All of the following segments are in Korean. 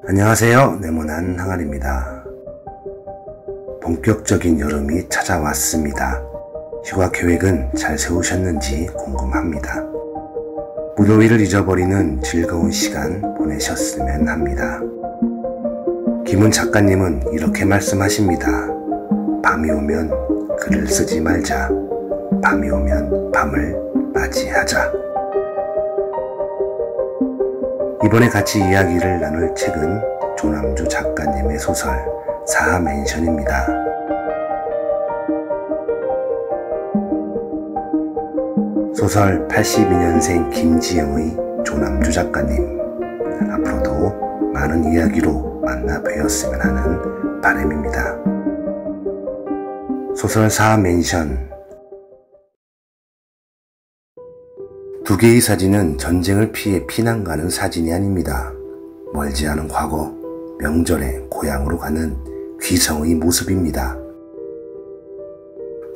안녕하세요. 네모난 항아리입니다. 본격적인 여름이 찾아왔습니다. 휴가 계획은 잘 세우셨는지 궁금합니다. 무더위를 잊어버리는 즐거운 시간 보내셨으면 합니다. 김은 작가님은 이렇게 말씀하십니다. 밤이 오면 글을 쓰지 말자. 밤이 오면 밤을 맞이하자. 이번에 같이 이야기를 나눌 책은 조남주 작가님의 소설 사하맨션입니다. 소설 82년생 김지영의 조남주 작가님, 앞으로도 많은 이야기로 만나 뵈었으면 하는 바람입니다. 소설 사하맨션. 두 개의 사진은 전쟁을 피해 피난 가는 사진이 아닙니다. 멀지 않은 과거, 명절에 고향으로 가는 귀성의 모습입니다.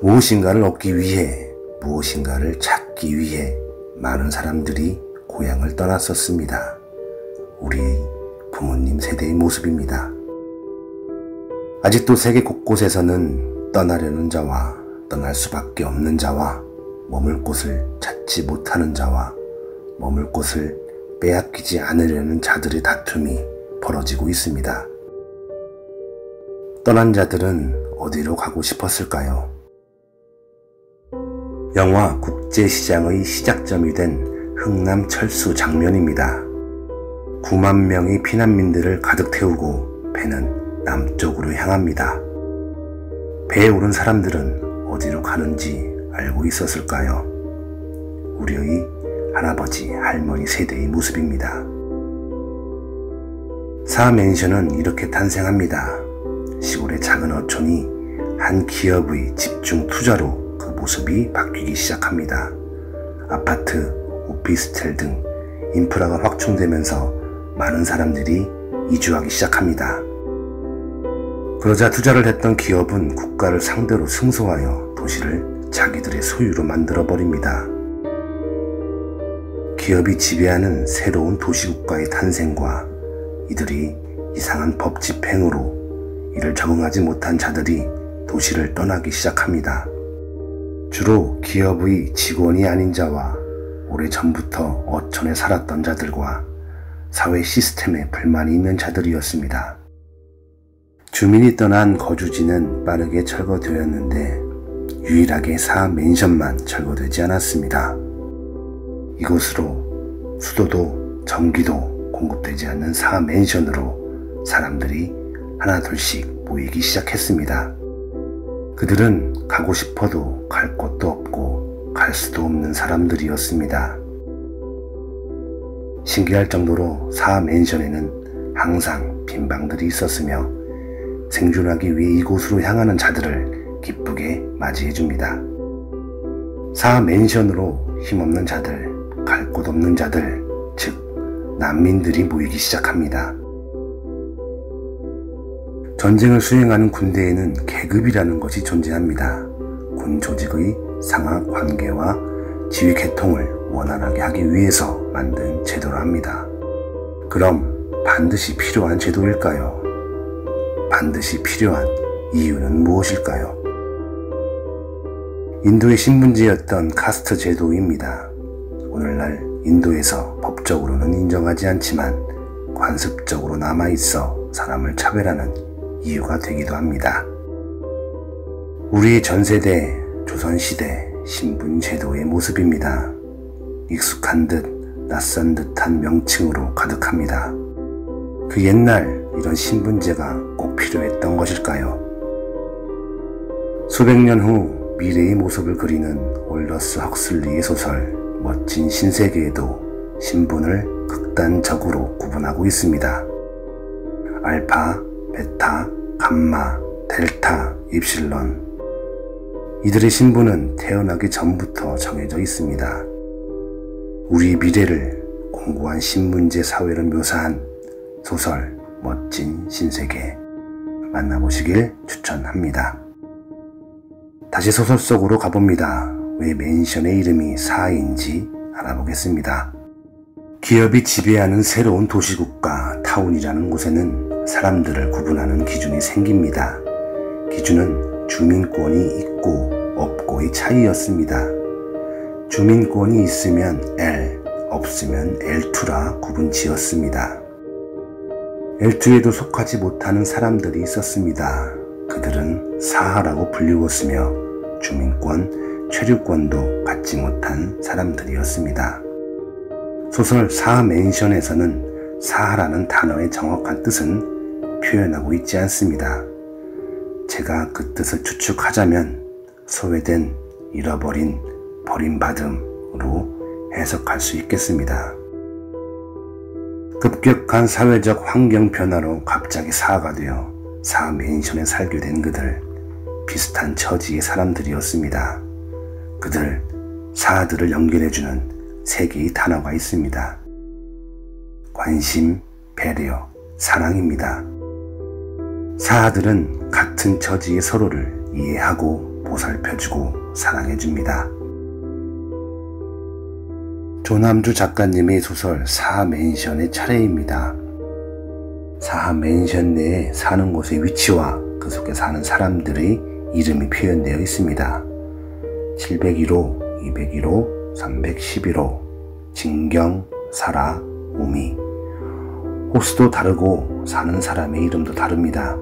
무엇인가를 얻기 위해, 무엇인가를 찾기 위해 많은 사람들이 고향을 떠났었습니다. 우리 부모님 세대의 모습입니다. 아직도 세계 곳곳에서는 떠나려는 자와 떠날 수밖에 없는 자와 머물 곳을 찾지 못하는 자와 머물 곳을 빼앗기지 않으려는 자들의 다툼이 벌어지고 있습니다. 떠난 자들은 어디로 가고 싶었을까요? 영화 국제시장의 시작점이 된 흥남 철수 장면입니다. 9만 명의 피난민들을 가득 태우고 배는 남쪽으로 향합니다. 배에 오른 사람들은 어디로 가는지 알고 있었을까요? 우리의 할아버지, 할머니 세대의 모습입니다. 사하맨션은 이렇게 탄생합니다. 시골의 작은 어촌이 한 기업의 집중 투자로 그 모습이 바뀌기 시작합니다. 아파트, 오피스텔 등 인프라가 확충되면서 많은 사람들이 이주하기 시작합니다. 그러자 투자를 했던 기업은 국가를 상대로 승소하여 도시를 자기들의 소유로 만들어버립니다. 기업이 지배하는 새로운 도시국가의 탄생과 이들이 이상한 법 집행으로 이를 적응하지 못한 자들이 도시를 떠나기 시작합니다. 주로 기업의 직원이 아닌 자와 오래전부터 어촌에 살았던 자들과 사회 시스템에 불만이 있는 자들이었습니다. 주민이 떠난 거주지는 빠르게 철거되었는데 유일하게 사하맨션만 철거되지 않았습니다. 이곳으로 수도도 전기도 공급되지 않는 사하맨션으로 사람들이 하나둘씩 모이기 시작했습니다. 그들은 가고 싶어도 갈 곳도 없고 갈 수도 없는 사람들이었습니다. 신기할 정도로 사하맨션에는 항상 빈 방들이 있었으며 생존하기 위해 이곳으로 향하는 자들을 기쁘게 맞이해줍니다. 사하맨션으로 힘없는 자들, 갈 곳 없는 자들, 즉 난민들이 모이기 시작합니다. 전쟁을 수행하는 군대에는 계급이라는 것이 존재합니다. 군 조직의 상하 관계와 지휘 계통을 원활하게 하기 위해서 만든 제도라 합니다. 그럼 반드시 필요한 제도일까요? 반드시 필요한 이유는 무엇일까요? 인도의 신분제였던 카스트 제도입니다. 오늘날 인도에서 법적으로는 인정하지 않지만 관습적으로 남아있어 사람을 차별하는 이유가 되기도 합니다. 우리의 전세대, 조선시대 신분제도의 모습입니다. 익숙한 듯 낯선 듯한 명칭으로 가득합니다. 그 옛날 이런 신분제가 꼭 필요했던 것일까요? 수백 년 후 미래의 모습을 그리는 올더스 헉슬리의 소설 멋진 신세계에도 신분을 극단적으로 구분하고 있습니다. 알파, 베타, 감마, 델타, 입실론. 이들의 신분은 태어나기 전부터 정해져 있습니다. 우리 미래를 공고한 신분제 사회로 묘사한 소설 멋진 신세계 만나보시길 추천합니다. 다시 소설 속으로 가봅니다. 왜 맨션의 이름이 사하인지 알아보겠습니다. 기업이 지배하는 새로운 도시국가 타운이라는 곳에는 사람들을 구분하는 기준이 생깁니다. 기준은 주민권이 있고 없고의 차이였습니다. 주민권이 있으면 L, 없으면 L2라 구분 지었습니다. L2에도 속하지 못하는 사람들이 있었습니다. 그들은 사하라고 불리웠으며 주민권, 체류권도 갖지 못한 사람들이었습니다. 소설 사하맨션에서는 사하라는 단어의 정확한 뜻은 표현하고 있지 않습니다. 제가 그 뜻을 추측하자면 소외된, 잃어버린, 버림받음으로 해석할 수 있겠습니다. 급격한 사회적 환경 변화로 갑자기 사하가 되어 사하맨션에 살게 된 그들, 비슷한 처지의 사람들이었습니다. 그들, 사하들을 연결해주는 세 개의 단어가 있습니다. 관심, 배려, 사랑입니다. 사하들은 같은 처지의 서로를 이해하고 보살펴주고 사랑해줍니다. 조남주 작가님의 소설 사하맨션의 차례입니다. 사하맨션 내에 사는 곳의 위치와 그 속에 사는 사람들의 이름이 표현되어 있습니다. 701호, 201호, 311호, 진경, 사라, 우미. 호수도 다르고 사는 사람의 이름도 다릅니다.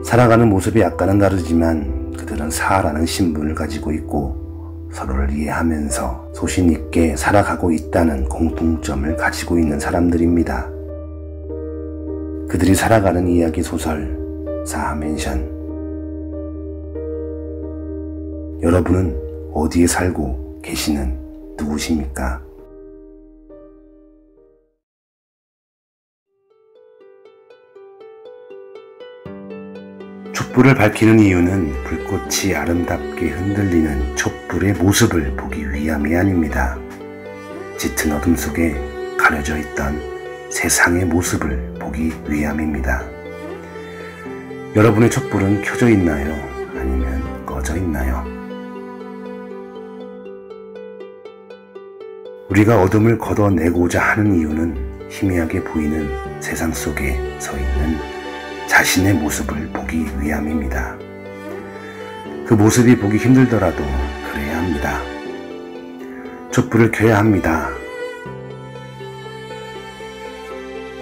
살아가는 모습이 약간은 다르지만 그들은 사하라는 신분을 가지고 있고 서로를 이해하면서 소신 있게 살아가고 있다는 공통점을 가지고 있는 사람들입니다. 그들이 살아가는 이야기 소설 사하맨션. 여러분은 어디에 살고 계시는 누구십니까? 촛불을 밝히는 이유는 불꽃이 아름답게 흔들리는 촛불의 모습을 보기 위함이 아닙니다. 짙은 어둠 속에 가려져 있던 세상의 모습을 보기 위함입니다. 여러분의 촛불은 켜져 있나요? 아니면 꺼져 있나요? 우리가 어둠을 걷어내고자 하는 이유는 희미하게 보이는 세상 속에 서 있는 자신의 모습을 보기 위함입니다. 그 모습이 보기 힘들더라도 그래야 합니다. 촛불을 켜야 합니다.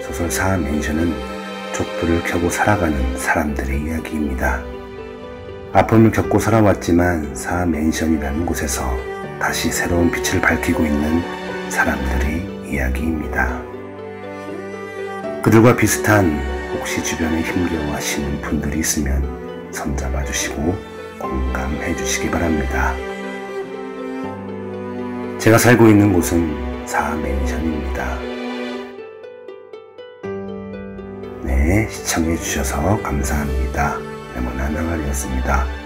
소설 사하맨션은 촛불을 켜고 살아가는 사람들의 이야기입니다. 아픔을 겪고 살아왔지만 사하맨션이라는 곳에서 다시 새로운 빛을 밝히고 있는 사람들의 이야기입니다. 그들과 비슷한 혹시 주변에 힘겨워하시는 분들이 있으면 손잡아 주시고 공감해 주시기 바랍니다. 제가 살고 있는 곳은 사하맨션입니다. 네, 시청해 주셔서 감사합니다. 레몬한 항아리였습니다.